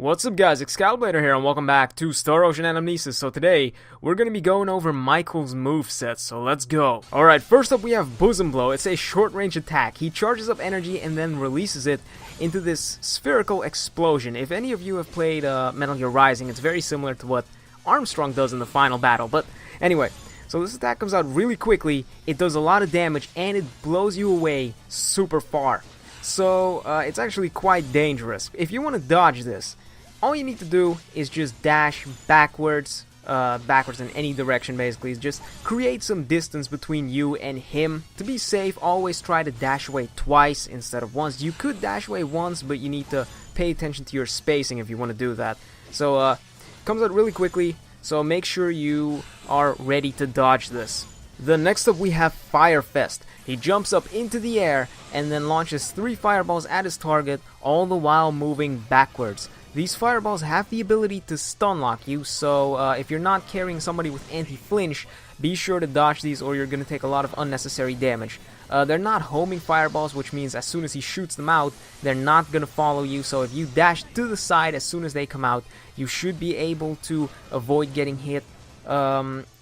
What's up guys, Excalibur here and welcome back to Star Ocean Anamnesis. So today, we're going to be going over Michael's moveset, so let's go. Alright, first up we have Bosom Blow. It's a short range attack. He charges up energy and then releases it into this spherical explosion. If any of you have played Metal Gear Rising, it's very similar to what Armstrong does in the final battle. But anyway, so this attack comes out really quickly, it does a lot of damage, and it blows you away super far. So it's actually quite dangerous. If you want to dodge this, all you need to do is just dash backwards in any direction basically. Just create some distance between you and him. To be safe, always try to dash away twice instead of once. You could dash away once, but you need to pay attention to your spacing if you want to do that. So comes out really quickly, so make sure you are ready to dodge this. Then next up we have Fire Fest. He jumps up into the air and then launches 3 fireballs at his target, all the while moving backwards. These fireballs have the ability to stun lock you, so if you're not carrying somebody with anti-flinch, be sure to dodge these or you're going to take a lot of unnecessary damage. They're not homing fireballs, which means as soon as he shoots them out, they're not going to follow you, so if you dash to the side as soon as they come out, you should be able to avoid getting hit.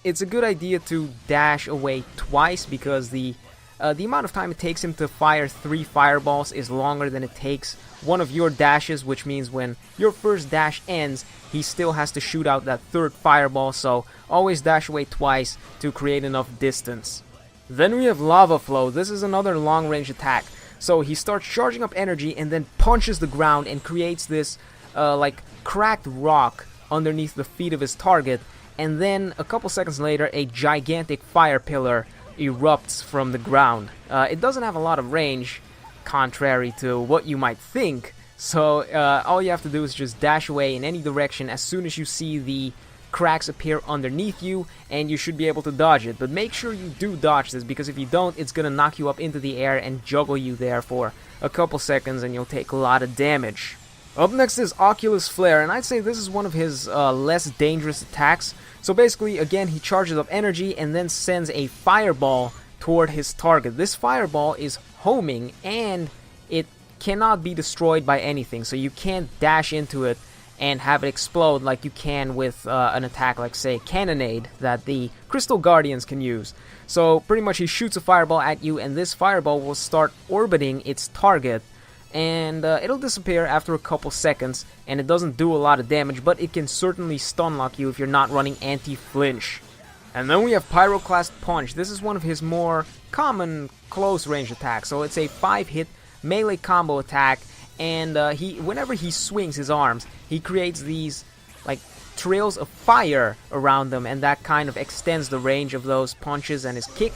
It's a good idea to dash away twice because the amount of time it takes him to fire 3 fireballs is longer than it takes one of your dashes, which means when your first dash ends, he still has to shoot out that 3rd fireball, so always dash away twice to create enough distance. Then we have Lava Flow. This is another long-range attack. So he starts charging up energy and then punches the ground and creates this like cracked rock underneath the feet of his target, and then a couple seconds later a gigantic fire pillar erupts from the ground. It doesn't have a lot of range, contrary to what you might think, so all you have to do is just dash away in any direction as soon as you see the cracks appear underneath you, and you should be able to dodge it. But make sure you do dodge this, because if you don't, it's gonna knock you up into the air and juggle you there for a couple seconds and you'll take a lot of damage. Up next is Occulus Flair, and I'd say this is one of his less dangerous attacks. So basically, again, he charges up energy and then sends a fireball toward his target. This fireball is homing and it cannot be destroyed by anything, so you can't dash into it and have it explode like you can with an attack like, say, Cannonade that the Crystal Guardians can use. So pretty much he shoots a fireball at you and this fireball will start orbiting its target, and it'll disappear after a couple seconds, and it doesn't do a lot of damage, but it can certainly stun lock you if you're not running anti-flinch. And then we have Pyroclast Punch. This is one of his more common close range attacks, so it's a 5-hit melee combo attack, and whenever he swings his arms, he creates these like trails of fire around them, and that kind of extends the range of those punches and his kick.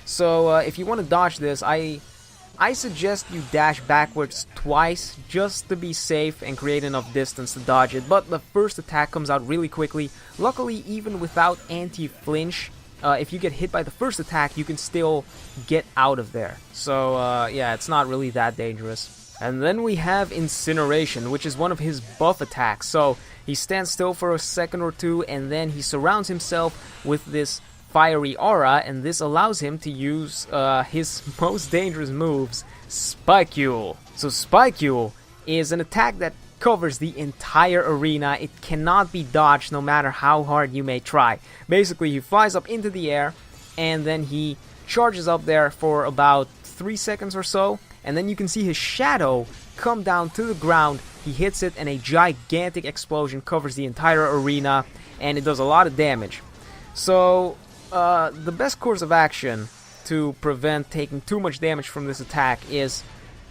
So if you want to dodge this, I suggest you dash backwards twice just to be safe and create enough distance to dodge it, but the first attack comes out really quickly. Luckily, even without anti-flinch, if you get hit by the first attack, you can still get out of there. So yeah, it's not really that dangerous. And then we have Incineration, which is one of his buff attacks. So he stands still for a second or two and then he surrounds himself with this fiery aura, and this allows him to use his most dangerous moves, Spiky Oh. So Spiky Oh is an attack that covers the entire arena. It cannot be dodged no matter how hard you may try. Basically, he flies up into the air and then he charges up there for about 3 seconds or so, and then you can see his shadow come down to the ground. He hits it and a gigantic explosion covers the entire arena, and it does a lot of damage. So the best course of action to prevent taking too much damage from this attack is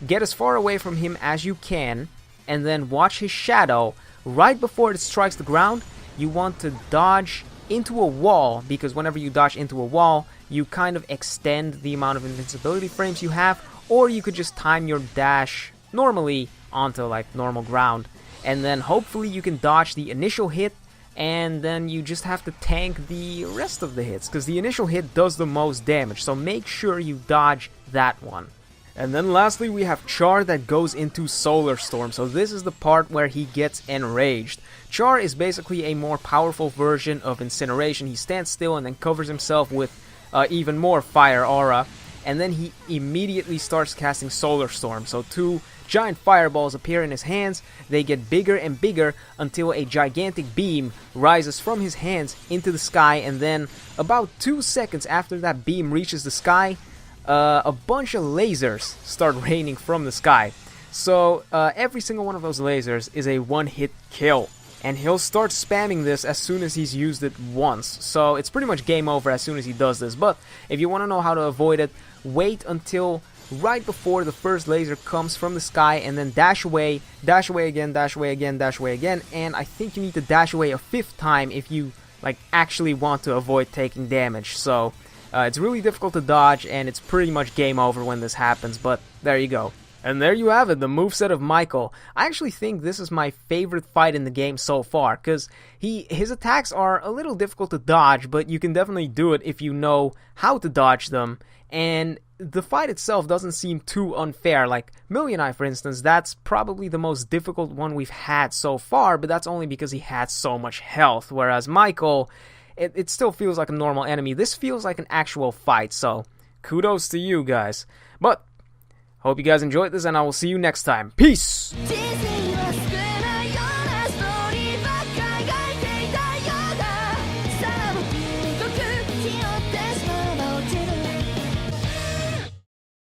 get as far away from him as you can and then watch his shadow. Right before it strikes the ground, you want to dodge into a wall, because whenever you dodge into a wall, you kind of extend the amount of invincibility frames you have, or you could just time your dash normally onto like normal ground, and then hopefully you can dodge the initial hit, and then you just have to tank the rest of the hits, because the initial hit does the most damage, so make sure you dodge that one. And then lastly we have Char that goes into Solar Storm, so this is the part where he gets enraged. Char is basically a more powerful version of Incineration. He stands still and then covers himself with even more fire aura, and then he immediately starts casting Solar Storm. So to giant fireballs appear in his hands. They get bigger and bigger until a gigantic beam rises from his hands into the sky, and then about 2 seconds after that beam reaches the sky, a bunch of lasers start raining from the sky. So every single one of those lasers is a one-hit kill. And he'll start spamming this as soon as he's used it once. So it's pretty much game over as soon as he does this. But if you want to know how to avoid it, wait until right before the first laser comes from the sky, and then dash away again, dash away again, dash away again. And I think you need to dash away a 5th time if you like actually want to avoid taking damage. So it's really difficult to dodge, and it's pretty much game over when this happens. But there you go. And there you have it, the moveset of Michael. I actually think this is my favorite fight in the game so far, because his attacks are a little difficult to dodge, but you can definitely do it if you know how to dodge them. And the fight itself doesn't seem too unfair. Like Million Eye, for instance, that's probably the most difficult one we've had so far, but that's only because he had so much health, whereas Michael, it still feels like a normal enemy. This feels like an actual fight, so kudos to you guys. But hope you guys enjoyed this, and I will see you next time. Peace!